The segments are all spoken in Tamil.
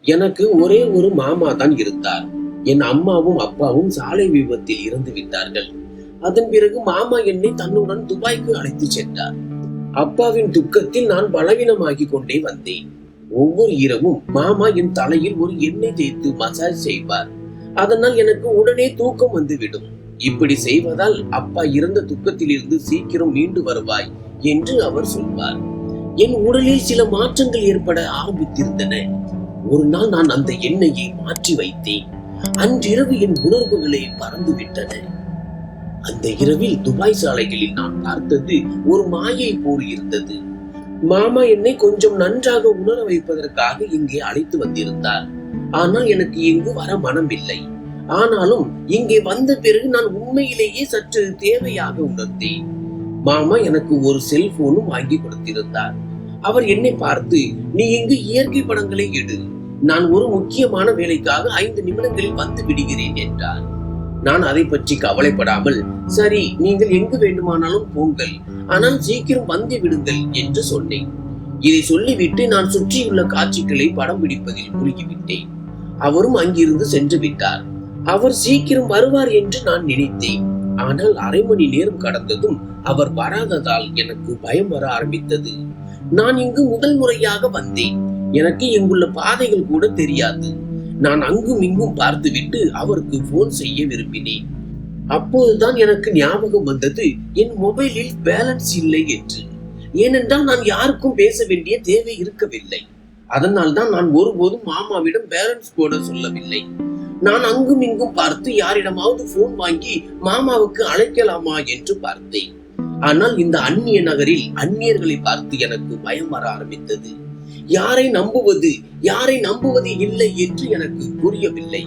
எனக்கு ஒரே ஒரு மாமா தான் இருந்தார். என் அம்மாவும் அப்பாவும் சாலை விபத்தில் இறந்து விட்டார்கள். அதன் பிறகு மாமா என்னை தன்னுடன் துபாய்க்கு அழைத்து சென்றார். அப்பாவின் துக்கத்தில் நான் பலவீனமாகிக் கொண்டே வந்தேன். ஒவ்வொரு இரவும் மாமா என் தலையில் ஒரு எண்ணெய் தேய்த்து மசாஜ் செய்வார். அதனால் எனக்கு உடனே தூக்கம் வந்துவிடும். இப்படி செய்வதால் அப்பா இறந்த துக்கத்திலிருந்து சீக்கிரம் மீண்டு வருவாய் என்று அவர் சொல்வார். என் உடலில் சில மாற்றங்கள் ஏற்பட ஆரம்பித்திருந்தன. ஒரு நாள் நான் அந்த எண்ணெயை மாற்றி வைத்தேன். அன்றிரவு என் உணர்வுகளை பறந்து விட்டன. அந்த இரவில் துபாய் சாலைகளில் நான் பார்த்தது ஒரு மாயை போல் இருந்தது. மாமா என்னை கொஞ்சம் நன்றாக உணர வைப்பதற்காக இங்கே அழைத்து வந்திருந்தார். ஆனால் எனக்கு இங்கு வர மனமில்லை. ஆனாலும் இங்கே வந்த பிறகு நான் உண்மையிலேயே சற்று தேவையாக உணர்ந்தேன். மாமா எனக்கு ஒரு செல்போனும் வாங்கி கொடுத்திருந்தார். அவர் என்னை பார்த்து, நீ இங்கு இயற்கை படங்களை எடு, நான் ஒரு முக்கியமான வேலைக்காக 5 நிமிடங்களில் வந்து விடுகிறேன் என்றார். நான் அதை பற்றி கவலைப்படாமல், சரி நீங்கள் எங்கு வேண்டுமானாலும் போங்கள், ஆனால் சீக்கிரம் வந்து விடுங்கள் என்று சொன்னேன். இதை சொல்லிவிட்டு நான் சுற்றியுள்ள காட்சிகளை படம் பிடிப்பதில் மூழ்கிவிட்டேன். அவரும் அங்கிருந்து சென்று விட்டார். அவர் சீக்கிரம் வருவார் என்று நான் நினைத்தேன். ஆனால் அரை மணி நேரம் கடந்ததும் அவர் வராததால் எனக்கு பயம் வர ஆரம்பித்தது. நான் இங்கு முதல் முறையாக வந்தேன். எனக்கு இங்குள்ள பாதைகள் கூட தெரியாது. நான் அங்கும் இங்கும் பார்த்துவிட்டு அவருக்கு போன் செய்ய விரும்பினேன். அப்போதுதான் எனக்கு ஞாபகம் வந்தது, என் மொபைலில் பேலன்ஸ் இல்லை என்று. ஏனென்றால் நான் யாருக்கும் பேச வேண்டிய தேவை இருக்கவில்லை. அதனால் தான் நான் ஒருபோதும் மாமாவிடம் பேலன்ஸ் போட சொல்லவில்லை. நான் அங்கும் இங்கும் பார்த்து யாரிடமாவது போன் வாங்கி மாமாவுக்கு அழைக்கலாமா என்று பார்த்தேன். ஆனால் இந்த அந்நிய நகரில் அந்நியர்களை பார்த்து எனக்கு பயம் வர ஆரம்பித்தது. யாரை நம்புவது யாரை நம்புவது இல்லை என்று எனக்கு புரியவில்லை.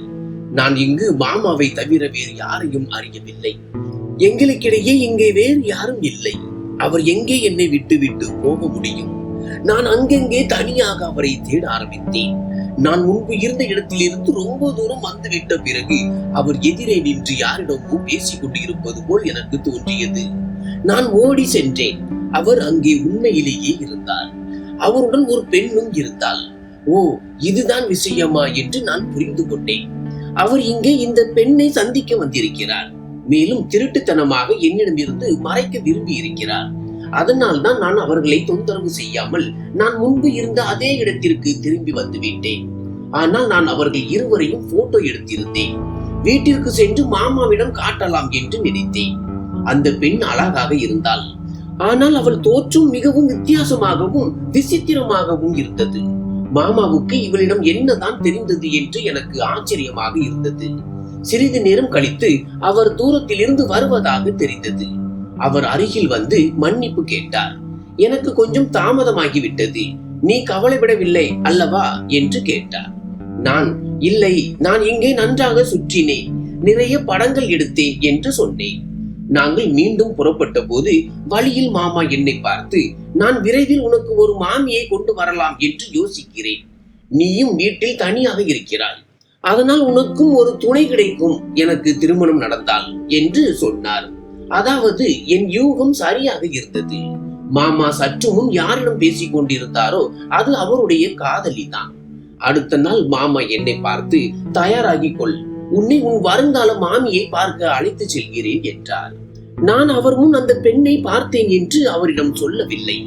நான் இங்கு மாமாவை தவிர வேறு யாரையும் அறியவில்லை. எங்களுக்கிடையே இங்கே வேறு யாரும் இல்லை. அவர் எங்கே என்னை விட்டு விட்டு போக முடியும்? நான் அங்கெங்கே தனியாக அவரை தேட ஆரம்பித்தேன். நான் முன்பு இருந்த இடத்திலிருந்து ரொம்ப தூரம் வந்துவிட்ட பிறகு அவர் எதிரே நின்று யாரிடமும் பேசிக் கொண்டிருப்பது போல் எனக்கு தோன்றியது. நான் ஓடி சென்றேன். அவர் அங்கே உண்மையிலேயே இருந்தார். அவருடன் ஒரு பெண்ணும் இருந்தாள். ஓ, இதுதான் விஷயமா என்று நான் புரிந்து கொண்டேன். அவர் இங்கே இந்த பெண்ணை சந்திக்க வந்திருக்கிறார். மேலும் திருட்டுத்தனமாக என்னிடமிருந்து மறைக்க விரும்பி இருக்கிறார். அதனால் தான் நான் அவர்களை தொந்தரவு செய்யாமல் நான் முன்பு இருந்த அதே இடத்திற்கு திரும்பி வந்து விட்டேன். ஆனால் நான் அவர்கள் இருவரையும் போட்டோ எடுத்திருந்தேன். வீட்டிற்கு சென்று மாமாவிடம் காட்டலாம் என்று நினைத்தேன். அந்த பெண் அழகாக இருந்தாள். ஆனால் அவள் தோற்றம் மிகவும் வித்தியாசமாகவும் விசித்திரமாகவும் இருந்தது. மாமாவுக்கு இவளிடம் என்னதான் தெரிந்தது என்று எனக்கு ஆச்சரியமாக இருந்தது. சிறிது நேரம் கழித்து அவர் தூரத்தில் இருந்து வருவதாக தெரிந்தது. அவர் அருகில் வந்து மன்னிப்பு கேட்டார். எனக்கு கொஞ்சம் தாமதமாகிவிட்டது, நீ கவலைப்படவில்லை அல்லவா என்று கேட்டார். நான், இல்லை, நான் இங்கே நன்றாக சுற்றினேன், நிறைய படங்கள் எடுத்தேன் என்று சொன்னேன். நாங்கள் மீண்டும் புறப்பட்ட போது வழியில் மாமா என்னை பார்த்து, நான் விரைவில் உனக்கு ஒரு மாமியை கொண்டு வரலாம் என்று யோசிக்கிறேன். நீயும் வீட்டில் தனியாக இருக்கிறாய், அதனால் உனக்கும் ஒரு துணை கிடைக்கும் எனக்கு திருமணம் நடந்தால் என்று சொன்னார். அதாவது என் யூகம் சரியாக இருந்தது. மாமா சற்று முன் யாரிடம் பேசிக் கொண்டிருந்தாரோ அது அவருடைய காதலி தான். அடுத்த நாள் மாமா என்னை பார்த்து, தயாராகி கொள், உன்னை உன் வருங்கால மாமியை பார்க்க அழைத்து செல்கிறேன் என்றார். நான் அவர் முன் அந்த பெண்ணை பார்த்தேன் என்று அவரிடம் சொல்லவில்லை.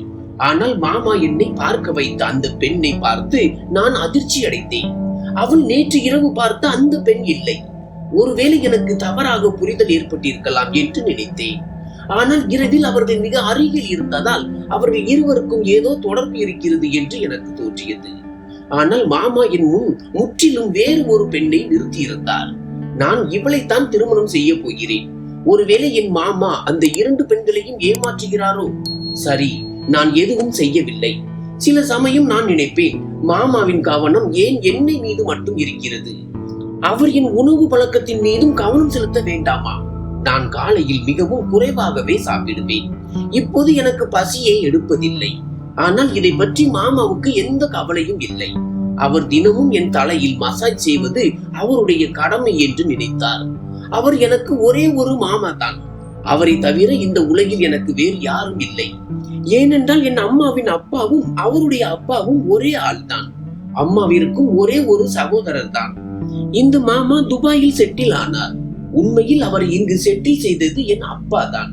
ஆனால் மாமா என்னை பார்க்க வைத்த அந்த பெண்ணை பார்த்து நான் அதிர்ச்சி அடைந்தேன். அவள் நேற்று இரவு பார்த்த அந்த பெண் இல்லை. ஒருவேளை எனக்கு தவறாக புரிதல் ஏற்பட்டிருக்கலாம் என்று நினைத்தேன். ஆனால் இரவில் அவர்கள் மிக அருகில் இருந்ததால் அவர்கள் இருவருக்கும் ஏதோ தொடர்பு இருக்கிறது என்று எனக்கு தோன்றியது. ஆனால் மாமா என் முன் முற்றிலும் வேறு ஒரு பெண்ணை நிறுத்தியிருந்தார். நான் இவளைத்தான் திருமணம் செய்ய போகிறேன். ஒருவேளை என் மாமா அந்த 2 பெண்களையும் ஏமாற்றுகிறாரோ? சரி, நான் எதுவும் செய்யவில்லை. சில சமயம் நான் நினைப்பேன், மாமாவின் கவனம் ஏன் என்னை மீது மட்டும் இருக்கிறது? அவர் என் உணவு பழக்கத்தின் மீதும் கவனம் செலுத்த வேண்டாமா? நான் காலையில் மிகவும் குறைவாகவே சாப்பிடுவேன். இப்போது எனக்கு பசியே எடுப்பதில்லை. ஆனால் இதை பற்றி மாமாவுக்கு எந்த கவலையும் இல்லை. அவர் தினமும் என் தலையில் மசாஜ் செய்வது அவருடைய கடமை என்று நினைத்தார். அவர் எனக்கு ஒரே ஒரு மாமா தான். அவரை தவிர இந்த உலகில் எனக்கு வேறு யாரும் இல்லை. ஏனென்றால் என் அம்மாவின் அப்பாவும் அவருடைய அப்பாவும் ஒரே ஆள்தான். அம்மாவிற்கும் ஒரே ஒரு சகோதரர் தான். இந்த மாமா துபாயில் செட்டில் ஆனார். உண்மையில் அவர் இங்கு செட்டில் செய்தது என் அப்பா தான்.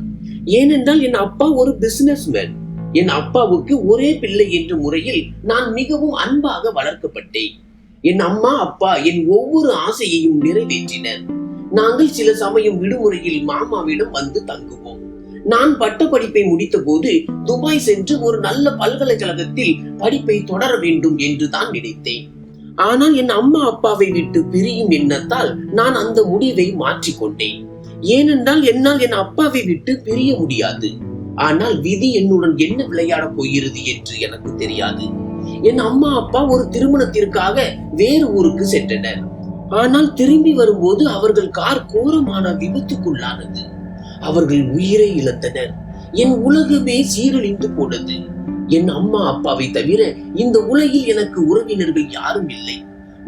ஏனென்றால் என் அப்பா ஒரு பிசினஸ்மேன். என் அப்பாவுக்கு ஒரே பிள்ளை என்ற முறையில் நான் மிகவும் அன்பாக வளர்க்கப்பட்டேன். என் அம்மா அப்பா என் ஒவ்வொரு ஆசையையும் நிறைவேற்றினர். நாங்கள் சில சமயம் விடுமுறையில் மாமாவிடம் வந்து தங்குவோம். நான் பட்ட படிப்பை முடித்த போது துபாய் சென்று ஒரு நல்ல பல்கலைக்கழகத்தில் படிப்பை தொடர வேண்டும் என்று தான் நினைத்தேன். ஆனால் என் அம்மா அப்பாவை விட்டு பிரியும் எண்ணத்தால் நான் அந்த முடிவை மாற்றிக்கொண்டேன். ஏனென்றால் என்னால் என் அப்பாவை விட்டு பிரிய முடியாது. ஆனால் விதி என்னுடன் என்ன விளையாடப் போகிறது என்று எனக்கு தெரியாது. என் அம்மா அப்பா ஒரு திருமணத்திற்காக வேறு ஊருக்கு சென்றனர். ஆனால் திரும்பி வரும்போது அவர்கள் கார் கோரமான விபத்துக்குள்ளானது. அவர்கள் உயிரை இழந்தனர். என் உலகமே சீரழிந்து போனது. என் அம்மா அப்பாவை தவிர இந்த உலகில் எனக்கு உறவினர்கள் யாரும் இல்லை,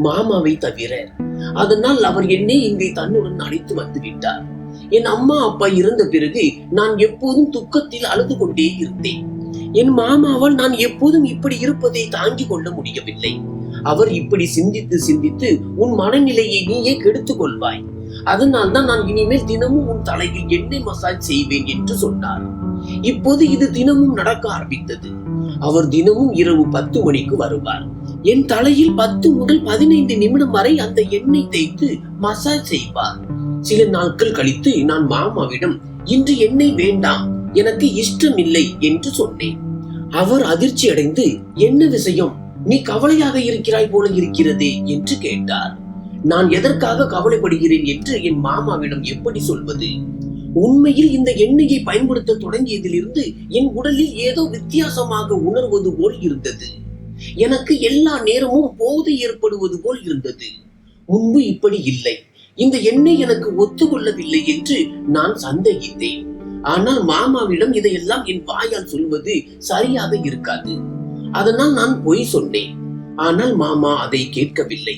மாமாவை தவிர. அதனால் அவர் என்னை இங்கே தன்னுடன் அழைத்து வந்து விட்டார். என் அம்மா அப்பா இறந்த பிறகு நான் எப்போதும் துக்கத்தில் அழுது கொண்டே இருந்தேன். என் மாமாவால் நான் எப்போதும் இப்படி இருப்பதை தாங்கிக் கொள்ள முடியவில்லை. அவர் இப்படி சிந்தித்து சிந்தித்து உன் மனநிலையை நீயே கெடுத்துக் கொள்வாய். அதனால் தான் நான் இனிமேல் தினமும் உன் தலையில் எண்ணெய் மசாஜ் செய்வேன் என்று சொன்னார். இப்போது இது தினமும் நடக்க ஆரம்பித்தது. அவர் தினமும் இரவு 10 மணிக்கு வருவார். என் தலையில் 10 முதல் 15 நிமிடம் வரை அந்த எண்ணெய் தேய்த்து மசாஜ் செய்வார். சில நாட்கள் கழித்து நான் மாமாவிடம் இன்று எண்ணெய் வேண்டாம், எனக்கு இஷ்டம் இல்லை என்று சொன்னேன். அவர் அதிர்ச்சி அடைந்து என்ன விஷயம், நீ கவலையாக இருக்கிறாய் போல இருக்கிறதே என்று கேட்டார். நான் எதற்காக கவலைப்படுகிறேன் என்று என் மாமாவிடம் எப்படி சொல்வது? உண்மையில் இந்த எண்ணெயை பயன்படுத்த தொடங்கியதிலிருந்து என் உடலில் ஏதோ வித்தியாசமாக உணர்வது போல் இருந்தது. எனக்கு எல்லா நேரமும் போதை ஏற்படுவது போல் இருந்தது. முன்பு இப்படி இல்லை. இந்த எண்ணெய் எனக்கு ஒத்துக்கொள்ளவில்லை என்று நான் சந்தேகித்தேன். ஆனால் மாமாவிடம் இதையெல்லாம் என் வாயால் சொல்வது சரியாக இருக்காது. அதனால் நான் பொய் சொன்னேன். ஆனால் மாமா அதை கேட்கவில்லை.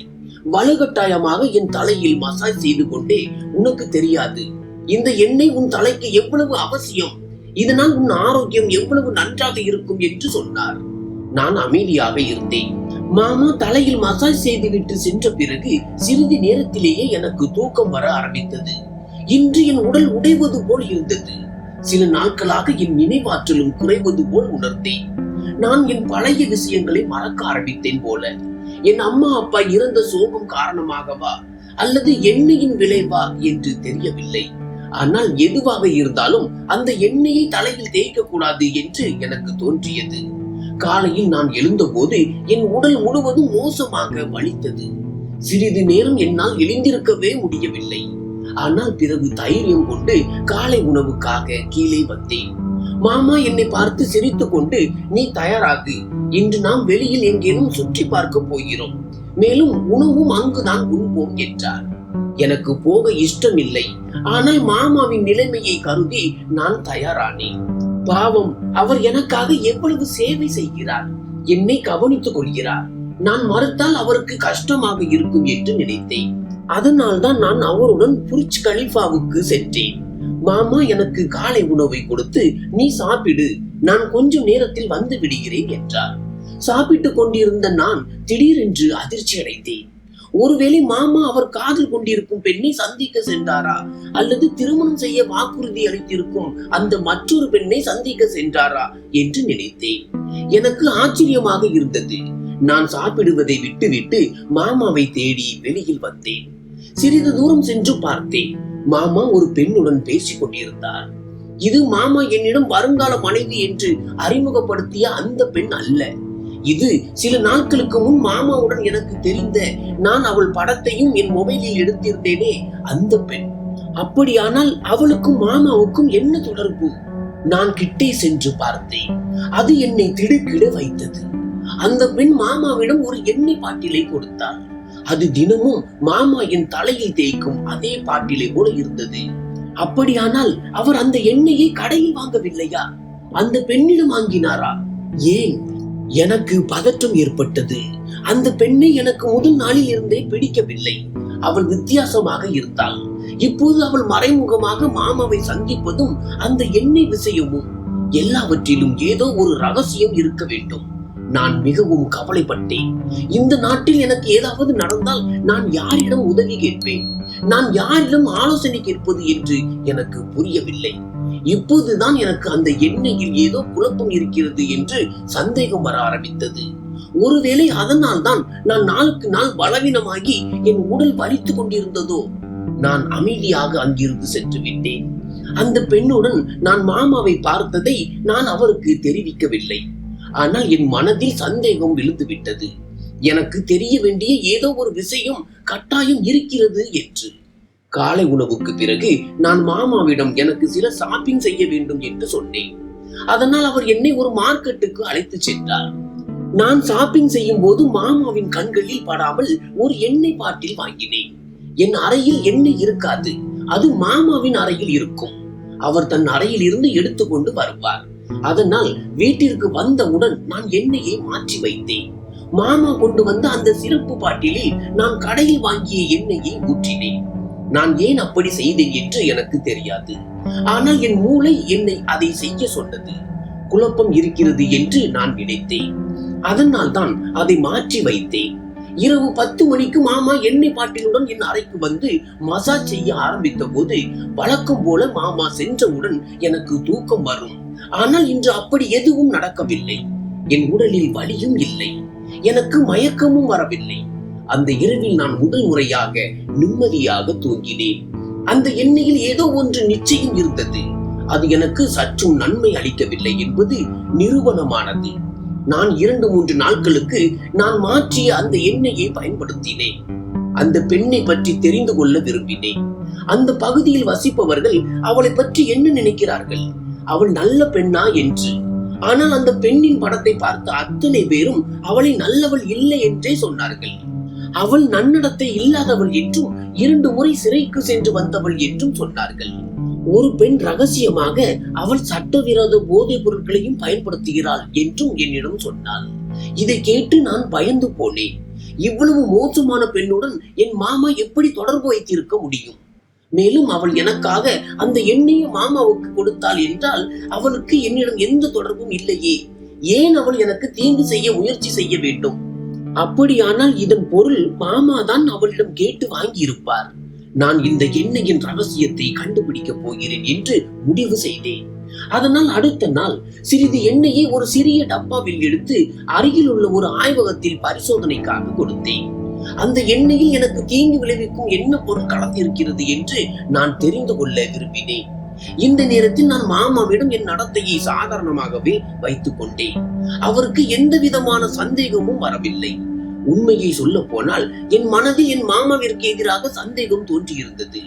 வலுக்கட்டாயமாக என் தலையில் மசாஜ் செய்து கொண்டே, உனக்கு தெரியாது, இந்த எண்ணெய் உன் தலைக்கு எவ்வளவு அவசியம், இதனால் உன் ஆரோக்கியம் எவ்வளவு நன்றாக இருக்கும் என்று சொன்னார். நான் அமைதியாக இருந்தேன். மாமா தலையில் மசாஜ் செய்துவிட்டு சென்ற பிறகு சிறிது நேரத்திலேயே எனக்கு தூக்கம் வர ஆரம்பித்தது. இன்று என் உடல் உடைவது போல் இருந்தது. சில நாட்களாக என் நினைவாற்றலும் குறைவது போல் உணர்ந்தேன். நான் என் பழைய விஷயங்களை மறக்க ஆரம்பித்தேன் போல. என் அம்மா அப்பா இறந்த சோகம் காரணமாகவா அல்லது எண்ணெயின் விளைவா என்று தெரியவில்லை. ஆனால் எதுவாக இருந்தாலும் அந்த எண்ணெயை தலையில் தேய்க்க கூடாது என்று எனக்கு தோன்றியது. காலையில் நான் எழுந்தபோது என் உடல் முழுவதும் மோசமாக வலித்தது. சிறிது நேரம் என்னால் எழுந்திருக்கவே முடியவில்லை. ஆனால் பிறகு தைரியம் கொண்டு காலை உணவுக்காக கீழே வந்தேன். மாமா என்னை பார்த்து சிரித்துக் கொண்டு, நீ தயாராகு, இன்று நாம் வெளியில் எங்கேனும் சுற்றி பார்க்க போகிறோம், மேலும் உணவும் அங்குதான் உண்போம் என்றார். எனக்கு போக இஷ்டமில்லை. ஆனால் மாமாவின் நிலைமையை கருதி நான் தயாரானேன். பாவம், அவர் எனக்காக எவ்வளவு சேவை செய்கிறார், என்னை கவனித்துக் கொள்கிறார். நான் மறுத்தால் அவருக்கு கஷ்டமாக இருக்கும் என்று நினைத்தேன். அதனால்தான் நான் அவருடன் புர்ஜ் கலிஃபாவுக்கு சென்றேன். மாமா எனக்கு காலை உணவை கொடுத்து, நீ சாப்பிடு, நான் கொஞ்சம் நேரத்தில் வந்து விடுகிறேன் என்றார். சாப்பிட்டுக் கொண்டிருந்த நான் திடீரென்று அதிர்ச்சி அடைந்தேன். ஒருவேளை மாமா அவர் காதல் கொண்டிருக்கும் பெண்ணை சந்திக்க சென்றாரா அல்லது திருமணம் செய்ய வாக்குறுதி அளித்திருக்கும் அந்த மற்றொரு பெண்ணை சந்திக்க சென்றாரா என்று நினைத்தேன். எனக்கு ஆச்சரியமாக இருந்தது. நான் சாப்பிடுவதை விட்டுவிட்டு மாமாவை தேடி வெளியில் வந்தேன். சிறிது தூரம் சென்று பார்த்தேன். மாமா ஒரு பெண்ணுடன் பேசிக் கொண்டிருந்தார். இது மாமா என்னிடம் வருங்கால மனைவி என்று அறிமுகப்படுத்திய அந்த பெண் அல்ல. இது சில நாட்களுக்கு முன் மாமாவுடன் எனக்கு தெரிந்த, நான் அவள் படத்தையும் என் மொபைலில் எடுத்திருந்தேனே அந்த பெண். அப்படியானால் அவளுக்கும் மாமாவுக்கும் என்ன தொடர்பு? நான் கிட்டே சென்று பார்த்தேன். அது என்னை திடுக்கிட வைத்தது. அந்த பெண் மாமாவிடம் ஒரு எண்ணெய் பாட்டிலை கொடுத்தாள். அது தினமும் மாமா என் தலையில் தேய்க்கும் அதே பாட்டிலை போல இருந்தது. அப்படியானால் அவர் அந்த எண்ணெயை கடையில் வாங்கவில்லையா? அந்த பெண்ணிடம் வாங்கினாரா? ஏன்? எனக்கு பதற்றம் ஏற்பட்டது. அந்த பெண்ணை எனக்கு முதல் நாளில் இருந்தே பிடிக்கவில்லை. அவள் வித்தியாசமாக இருந்தாள். இப்போது அவள் மறைமுகமாக மாமாவை சந்திப்பதும் அந்த எண்ணெய் விஷயமும், எல்லாவற்றிலும் ஏதோ ஒரு ரகசியம் இருக்க வேண்டும். நான் மிகவும் கவலைப்பட்டேன். இந்த நாட்டில் எனக்கு ஏதாவது நடந்தால் நான் யாரிடம் உதவி கேட்பேன், நான் யாரிடம் ஆலோசனை கேட்பது என்று எனக்கு புரியவில்லை. இப்போதுதான் எனக்கு அந்த எண்ணெயில் ஏதோ குழப்பம் இருக்கிறது என்று சந்தேகம் வர ஆரம்பித்தது. ஒருவேளை அதனால் தான் நான் நாளுக்கு நாள் பலவீனமாகி என் உடல் வலித்துக் கொண்டிருந்ததோ. நான் அமைதியாக அங்கிருந்து சென்று விட்டேன். அந்த பெண்ணுடன் நான் மாமாவை பார்த்ததை நான் அவருக்கு தெரிவிக்கவில்லை. ஆனால் என் மனதில் சந்தேகம் விழுந்து விட்டது. எனக்கு தெரிய வேண்டிய ஏதோ ஒரு விஷயம் கட்டாயம் இருக்கிறது என்று. காலை உணவுக்கு பிறகு நான் மாமாவிடம் எனக்கு சில ஷாப்பிங் செய்ய வேண்டும் என்று சொன்னேன். அதனால் அவர் என்னை ஒரு மார்க்கெட்டுக்கு அழைத்து சென்றார். நான் ஷாப்பிங் செய்யும் போது மாமாவின் கண்களில் படாமல் ஒரு எண்ணெய் பாட்டில் வாங்கினேன். என் அறையில் எண்ணெய் இருக்காது, அது மாமாவின் அறையில் இருக்கும். அவர் தன் அறையில் இருந்து எடுத்துக்கொண்டு வருவார். அதனால் வீட்டிற்கு வந்தவுடன் நான் எண்ணெயை மாற்றி வைத்தேன். மாமா கொண்டு வந்த அந்த சிறப்பு பாட்டிலில் நான் கடையில் வாங்கிய எண்ணெயை ஊற்றினேன். நான் ஏன் அப்படி செய்தேன் என்று எனக்கு தெரியாது. ஆனால் என் மூளை என்னை அதை செய்ய சொன்னது. குழப்பம் இருக்கிறது என்று நான் நினைத்தேன். அதனால் தான் அதை மாற்றி வைத்தேன். இரவு 10 மணிக்கு மாமா எண்ணெய் பாட்டிலுடன் என் அறைக்கு வந்து மசாஜ் செய்ய ஆரம்பித்த போது வழக்கம் போல மாமா சென்றவுடன் எனக்கு தூக்கம் வரும். ஆனால் இன்று அப்படி எதுவும் நடக்கவில்லை. என் உடலில் வலியும் இல்லை, எனக்கு மயக்கமும் வரவில்லை. அந்த இரவில் நான் முதல் முறையாக நிம்மதியாக தூங்கினேன். அந்த எண்ணெயில் ஏதோ ஒன்று நிச்சயம் இருந்தது. அது எனக்கு சற்றும் நன்மை அளிக்கவில்லை என்பது நிரூபணமானது. நான் 2-3 நாட்களுக்கு நான் மாற்றிய அந்த எண்ணெயை பயன்படுத்தினேன். அந்த பெண்ணை பற்றி தெரிந்து கொள்ள விரும்பினேன். அந்த பகுதியில் வசிப்பவர்கள் அவளை பற்றி என்ன நினைக்கிறார்கள், அவள் நல்ல பெண்ணா என்று. ஆனால் அந்த பெண்ணின் படத்தை பார்த்த அத்தனை பேரும் அவளை நல்லவள் இல்லை என்றே சொன்னார்கள். அவள் நன்னடத்தை இல்லாதவள் என்றும் 2 முறை சிறைக்கு சென்று வந்தவள் என்றும் சொன்னார்கள். ஒரு பெண் ரகசியமாக அவள் சட்டவிரோத போதைப் பொருட்களையும் பயன்படுத்துகிறாள் என்றும் என்னிடம் சொன்னாள். இதை கேட்டு நான் பயந்து போனேன். இவ்வளவு மோசமான பெண்ணுடன் என் மாமா எப்படி தொடர்பு வைத்திருக்க முடியும்? மேலும் அவள் எனக்காக அந்த எண்ணெயை மாமாவுக்கு கொடுத்தாள் என்றால் அவளுக்கு என்னிடம் எந்த தொடர்பும் இல்லையே. ஏன் அவள் எனக்கு தீங்கு செய்ய முயற்சி செய்ய வேண்டும்? அப்படியானால் இதன் பொருள் மாமா தான் அவளிடம் கேட்டு வாங்கி இருப்பார். நான் இந்த எண்ணெயின் ரகசியத்தை கண்டுபிடிக்க போகிறேன் என்று முடிவு செய்தேன். அதனால் அடுத்த நாள் சிறிது எண்ணெயை ஒரு சிறிய டப்பாவில் எடுத்து அருகில் உள்ள ஒரு ஆய்வகத்தில் பரிசோதனைக்காக கொடுத்தேன். அந்த எண்ணெயில் எனக்கு தீங்கு விளைவிக்கும் என்ன பொருள் கலந்திருக்கிறது என்று நான் தெரிந்து கொள்ள விரும்பினேன். இந்த நேரத்தில் நான் மாமாவிடம் என் நடத்தையை சாதாரணமாகவே வைத்துக் கொண்டேன். அவருக்கு எந்த விதமான சந்தேகமும் வரவில்லை. உண்மையை சொல்ல போனால் என் மனதில் என் மாமாவிற்கு எதிராக சந்தேகம் தோன்றியிருந்தது.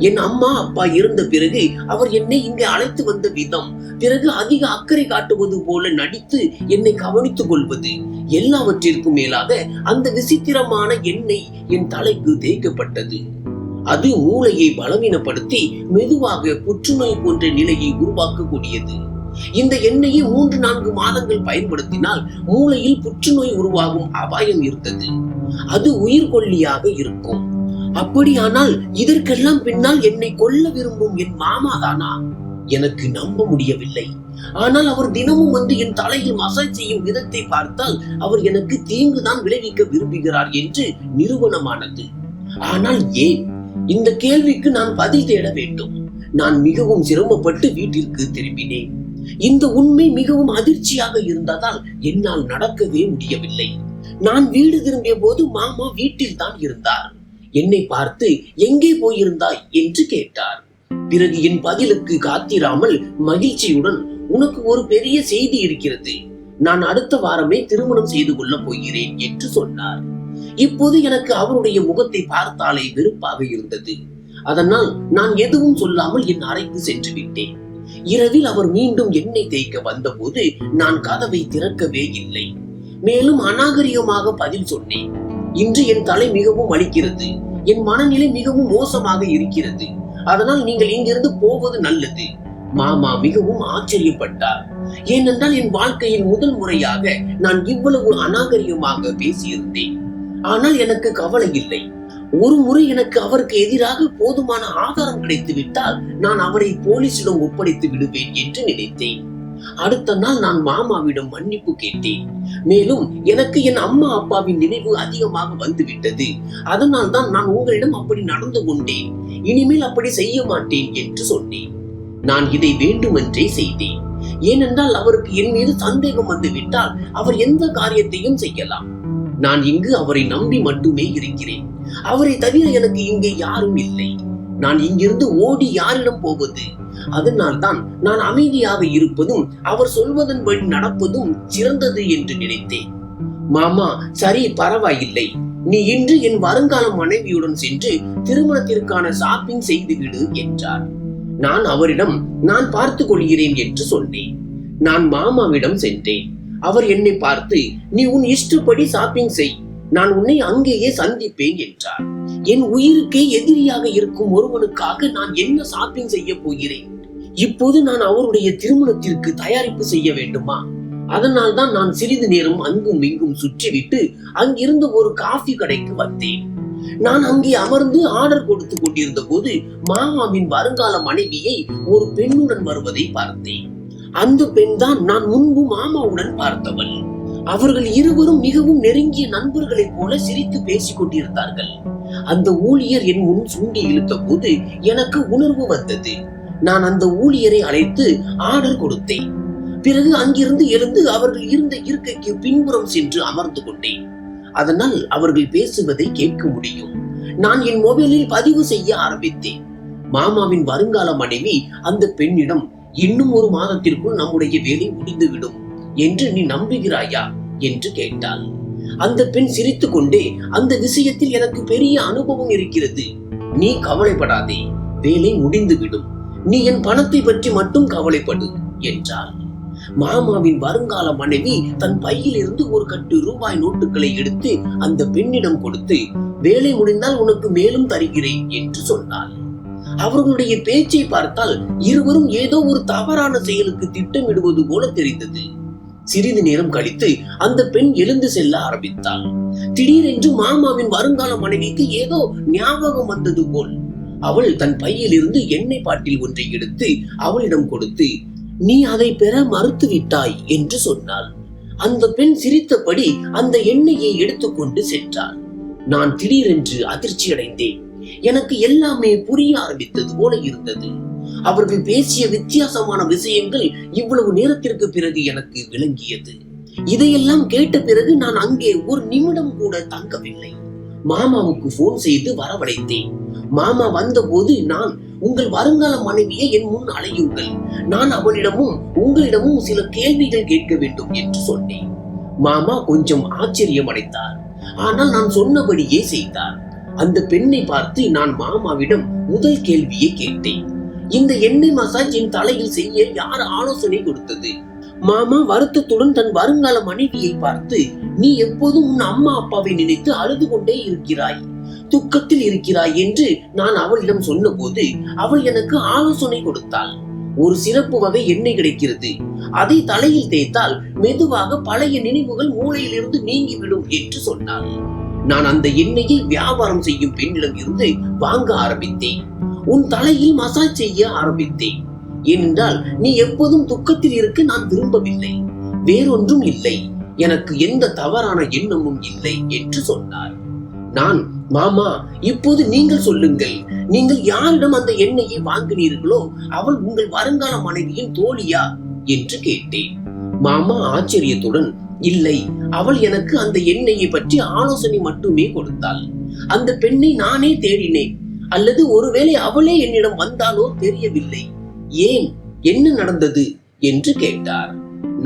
என் அம்மா அப்பா இருந்த பிறகு அவர் என்னை இங்கே அழைத்து வந்த விதம், பிறகு அதிக அக்கறை காட்டுவது போல நடித்து என்னை கவனித்துக் கொள்வது, எல்லாவற்றிற்கும் மேலாக அந்த விசித்திரமான எண்ணெய் என் தலைக்கு தேய்க்கப்பட்டது. அது மூளையை பலவீனப்படுத்தி மெதுவாக புற்றுநோய் போன்ற நிலையை உருவாக்கக்கூடியது. இந்த எண்ணெயை 3-4 மாதங்கள் பயன்படுத்தினால் மூளையில் புற்றுநோய் உருவாகும் அபாயம் இருந்தது. அது உயிர்கொல்லியாக இருக்கும். அப்படியானால் இதற்கெல்லாம் பின்னால் என்னை கொல்ல விரும்பும் என் மாமா தானா? எனக்கு நம்ப முடியவில்லை. ஆனால் அவர் தினமும் வந்து என் தலையில் மசாஜ் செய்யும் விதத்தை பார்த்தால் அவர் எனக்கு தீங்குதான் விளைவிக்க விரும்புகிறார் என்று நிரூபணமானது. ஆனால் ஏன்? இந்த கேள்விக்கு நான் பதில் தேட வேண்டும். நான் மிகவும் சிரமப்பட்டு வீட்டிற்கு திரும்பினேன். இந்த உண்மை மிகவும் அதிர்ச்சியாக இருந்ததால் என்னால் நடக்கவே முடியவில்லை. நான் வீடு திரும்பிய போது மாமா வீட்டில் தான் இருந்தார். என்னை பார்த்து எங்கே போயிருந்தாய் என்று கேட்டார். பிறகு என் பதிலுக்கு காத்திராமல் மகிழ்ச்சியுடன், உனக்கு ஒரு பெரிய செய்தி இருக்கிறது, நான் அடுத்த வாரமே திருமணம் செய்து கொள்ள போகிறேன் என்று சொன்னார். இப்போது எனக்கு அவருடைய முகத்தை பார்த்தாலே வெறுப்பாக இருந்தது. அதனால் நான் எதுவும் சொல்லாமல் என் அறைக்கு சென்று விட்டேன். இரவில் அவர் மீண்டும் எண்ணெய் தேய்க்க வந்தபோது நான் கதவை திறக்கவே இல்லை. மேலும் அநாகரிகமாக பதில் சொன்னேன். இன்று என் தலை மிகவும் வலிக்கிறது, என் மனநிலை மிகவும் மோசமாக இருக்கிறது, அதனால் நீங்கள் இங்கிருந்து போவது நல்லது. மாமா மிகவும் ஆச்சரியப்பட்டார். ஏனென்றால் என் வாழ்க்கையில் முதல் முறையாக நான் இவ்வளவு அநாகரிகமாக பேசியிருந்தேன். ஆனால் எனக்கு கவலை இல்லை. ஒரு முறை எனக்கு அவருக்கு எதிராக போதுமான ஆதாரம் கிடைத்து விட்டால் நான் அவரை போலீசிடம் ஒப்படைத்து விடுவேன் என்று நினைத்தேன். அடுத்த நாள் நான் மாமாவிடம் மன்னிப்பு கேட்டேன். மேலும் எனக்கு என் அம்மா அப்பாவின் நினைவு அதிகமாக வந்துவிட்டது. அதனால் தான் நான் உங்களிடம் அப்படி நடந்து கொண்டேன். இனிமேல் அப்படி செய்ய மாட்டேன் என்று சொன்னேன். நான் இதை வேண்டுமென்றே செய்தேன். ஏனென்றால் அவருக்கு என் மீது சந்தேகம் வந்துவிட்டால் அவர் எந்த காரியத்தையும் செய்யலாம். நான் இங்கு அவரை நம்பி மட்டுமே இருக்கிறேன். அவரை தவிர எனக்கு இங்கே யாரும் இல்லை. நான் இங்கிருந்து ஓடி யாரிடம் போவது? அதனால்தான் நான் அமைதியாக இருப்பதும் அவர் சொல்வதன்படி நடப்பதும் சிறந்தது என்று நினைத்தேன். மாமா, சரி, பரவாயில்லை. நீ இன்று என் வருங்கால மனைவியுடன் சென்று திருமணத்திற்கான ஷாப்பிங் செய்துவிடு என்றார். நான் அவரிடம் நான் பார்த்துக் கொள்கிறேன் என்று சொன்னேன். நான் மாமாவிடம் சென்றேன். அவர் என்னை பார்த்து, நீ உன் இஷ்டப்படி ஷாப்பிங் செய், நான் உன்னை அங்கேயே சந்திப்பேன் என்றார். என் உயிருக்கே எதிரியாக இருக்கும் ஒருவனுக்காக நான் என்ன ஷாப்பிங் செய்ய போகிறேன்? இப்போது நான் அவருடைய திருமணத்திற்கு தயாரிப்பு செய்ய வேண்டுமா? அதனால் தான் நான் சிறிது நேரம் அங்கும் இங்கும் சுற்றிவிட்டு அங்கிருந்து ஒரு காஃபி கடைக்கு வந்தேன். நான் அங்கே அமர்ந்து ஆர்டர் கொடுத்து கொண்டிருந்த போது மாமாவின் வருங்கால மனைவியை ஒரு பெண்ணுடன் வருவதை பார்த்தேன். அந்த பெண் தான் நான் முன்பு மாமாவுடன் பார்த்தவள். அவர்கள் இருவரும் மிகவும் நெருங்கிய நண்பர்களைப் போல சிரித்து பேசிக் கொண்டிருந்தார்கள். அந்த ஊழியர் என் முன் சுண்டி இழுத்த போது எனக்கு உணர்வு வந்தது. நான் அந்த ஊழியரை அழைத்து ஆர்டர் கொடுத்தேன். பிறகு அங்கிருந்து எழுந்து அவர்கள் இருந்த இருக்கைக்கு பின்புறம் சென்று அமர்ந்து கொண்டேன். அதனால் அவர்கள் பேசுவதை கேட்க முடியும். நான் என் மொபைலில் பதிவு செய்ய ஆரம்பித்தேன். மாமாவின் வருங்கால மனைவி அந்த பெண்ணிடம், இன்னும் ஒரு மாதத்திற்குள் நம்முடைய வேலை முடிந்துவிடும் என்று நீ நம்புகிறாயா என்று கேட்டாள். அந்த பெண் சிரித்துக் கொண்டே, அந்த விஷயத்தில் எனக்கு பெரிய அனுபவம் இருக்கிறது, நீ கவலைப்படாதே, வேலை முடிந்துவிடும், நீ என் பணத்தை பற்றி மட்டும் கவலைப்படு என்றாள். மாமாவின் வருங்கால மனைவி தன் பையில் இருந்து ஒரு கட்டு ரூபாய் நோட்டுகளை எடுத்து அந்த பெண்ணிடம் கொடுத்து, வேலை முடிந்தால் உனக்கு மேலும் தருகிறேன் என்று சொன்னாள். அவர்களுடைய பேச்சை பார்த்தால் இருவரும் ஏதோ ஒரு தவறான செயலுக்கு திட்டமிடுவது போல தெரிந்தது. சிறிது நேரம் கழித்து அந்த பெண் எழுந்து செல்ல ஆரம்பித்தாள். திடீரென்று மாமாவின் வருங்கால மனைவிக்கு ஏதோ ஞாபகம் வந்தது போல் அவள் தன் பையில் இருந்து எண்ணெய் பாட்டில் ஒன்றை எடுத்து அவளிடம் கொடுத்து, நீ அதை பெற மறுத்து விட்டாய் என்று சொன்னாள். அந்த பெண் சிரித்தபடி அந்த எண்ணெயை எடுத்துக்கொண்டு சென்றாள். நான் திடீரென்று அதிர்ச்சி அடைந்தேன். எனக்கு எல்லாமே புரிய ஆரம்பித்தது போல இருந்தது. அவர்கள் பேசிய வித்தியாசமான விஷயங்கள் இவ்வளவு நேரத்திற்கு பிறகு எனக்கு விளங்கியது. இதையெல்லாம் கேட்ட பிறகு நான் அங்கே ஒரு நிமிடம் கூட தங்கவில்லை. மாமாவுக்கு போன் செய்து வரவழைத்தேன். மாமா வந்தபோது நான், உங்கள் வருங்கால மனைவியை என் முன் அழையுங்கள், நான் அவளிடமும் உங்களிடமும் சில கேள்விகள் கேட்க வேண்டும் என்று சொன்னேன். மாமா கொஞ்சம் ஆச்சரியம் அடைந்தார். ஆனால் நான் சொன்னபடியே செய்தார். அந்த பெண்ணை பார்த்து நான் மாமாவிடம் முதல் கேள்வியை கேட்டேன். இந்த எண்ணெய் மசாஜ் என் தலையில் செய்ய யார் ஆலோசனை கொடுத்தது? மாமா வருத்தத்துடன் தன் வருங்கால மனைவியை பார்த்து, நீ எப்போதும் உன் அம்மா அப்பாவை நினைத்து அழுது கொண்டே இருக்கிறாய், துக்கத்தில் இருக்கிறாய் என்று நான் அவளிடம் சொன்ன போது அவள் எனக்கு ஆலோசனை கொடுத்தாள். ஒரு சிறப்பு வகை எண்ணெய் கிடைக்கிறது, அதை தலையில் தேய்த்தால் மெதுவாக பழைய நினைவுகள் மூளையில் இருந்து நீங்கிவிடும் என்று சொன்னாள். நான் அந்த எண்ணெயை வியாபாரம் செய்யும் பெண்ணிடம் இருந்து வாங்க ஆரம்பித்தேன். உன் தலையில் மசாஜ் செய்ய ஆரம்பித்தேன். ஏனென்றால் நீ எப்போதும் துக்கத்தில் இருக்க நான் விரும்பவில்லை, வேறொன்றும் இல்லை, எனக்கு எந்த தவறான எண்ணமும் இல்லை என்று சொன்னார். நான், மாமா, இப்போது நீங்கள் சொல்லுங்கள், நீங்கள் யாரிடம் அந்த எண்ணெயை வாங்கினீர்களோ அவள் உங்கள் வருங்கால மனைவியின் தோழியா என்று கேட்டேன். மாமா ஆச்சரியத்துடன், இல்லை, அவள் எனக்கு அந்த எண்ணெயை பற்றி ஆலோசனை மட்டுமே கொடுத்தாள். அந்த பெண்ணை நானே தேடினேன், அல்லது ஒருவேளை அவளே என்னிடம் வந்தாலோ தெரியவில்லை. ஏன், என்ன நடந்தது என்று கேட்டார்.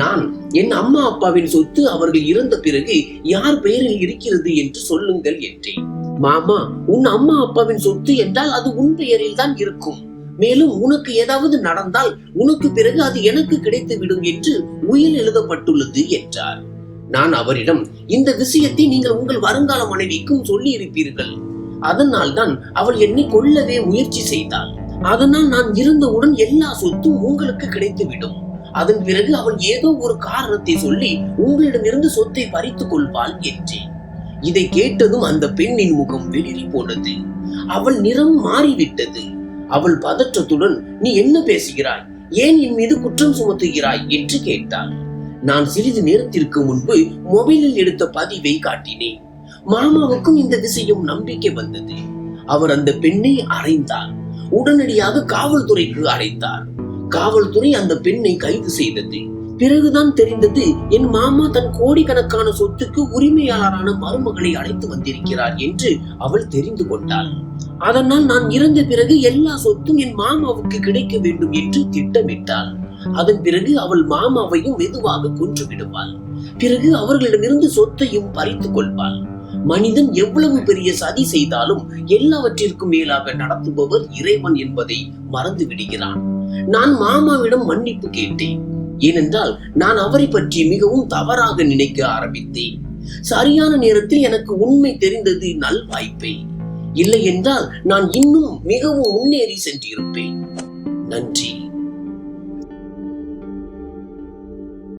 நான், என் அம்மா அப்பாவின் சொத்து அவர்கள் இறந்த பிறகு யார் பெயரில் இருக்கிறது என்று சொல்லுங்கள் என்றேன். மாமா, உன் அம்மா அப்பாவின் சொத்து என்றால் அது உன் பெயரில் தான் இருக்கும். மேலும் உனக்கு ஏதாவது நடந்தால் உனக்கு பிறகு அது எனக்கு கிடைத்து விடும் என்று உயில் எழுதப்பட்டுள்ளது என்றார். நான் அவரிடம், இந்த விஷயத்தை நீங்கள் உங்கள் வருங்கால மனைவிக்கும் சொல்லி இருப்பீர்கள், அதனால் தான் அவள் என்னை கொல்லவே முயற்சி செய்தாள். அதனால் நான் இருந்தவுடன் எல்லா சொத்தும் உங்களுக்கு கிடைத்துவிடும். அதன் பிறகு அவள் ஏதோ ஒரு காரணத்தை சொல்லி உங்களிடமிருந்து சொத்தை பறித்துக் கொள்வாள் என்றேன். இதை கேட்டதும் அந்த பெண்ணின் முகம் வெளிரி போனது. அவள் நிறம் மாறிவிட்டது. அவள் பதற்றத்துடன், நீ என்ன பேசுகிறாய், ஏன் என் மீது குற்றம் சுமத்துகிறாய் என்று கேட்டாள். நான் சிறிது நேரத்திற்கு முன்பு மொபைலில் எடுத்த பதிவை காட்டினேன். மாமாவுக்கும் இந்த விஷயம் நம்பிக்கை வந்தது. அவர் அந்த பெண்ணை அறைந்தார். உடனடியாக காவல்துறைக்கு அழைத்தார். காவல்துறை அந்த பெண்ணை கைது செய்தது. பிறகுதான் தெரிந்தது, என் மாமா தன் கோடிக்கணக்கான சொத்துக்கு உரிமையாளரான மருமகளை அழைத்து வந்திருக்கிறார் என்று அவள் தெரிந்து கொண்டாள். அதனால் நான் இறந்த பிறகு எல்லா சொத்தும் என் மாமாவுக்கு கிடைக்க வேண்டும் என்று திட்டமிட்டாள். அதன் பிறகு அவள் மாமாவையும் மெதுவாக கொன்று விடுவாள். பிறகு அவர்களிடமிருந்து சொத்தையும் பறித்துக் கொள்வாள். மனிதன் எவ்வளவு பெரிய சதி செய்தாலும் எல்லாவற்றிற்கும் மேலாக நடத்துபவர் இறைவன் என்பதை மறந்து விடுகிறான். நான் மாமாவிடம் மன்னிப்பு கேட்டேன். ஏனென்றால் நான் அவரை பற்றி மிகவும் தவறாக நினைக்க ஆரம்பித்தேன். சரியான நேரத்தில் எனக்கு உண்மை தெரிந்தது நல்வாய்ப்பே. இல்லை என்றால் நான் இன்னும் மிகவும் முன்னேறி சென்றிருப்பேன். நன்றி.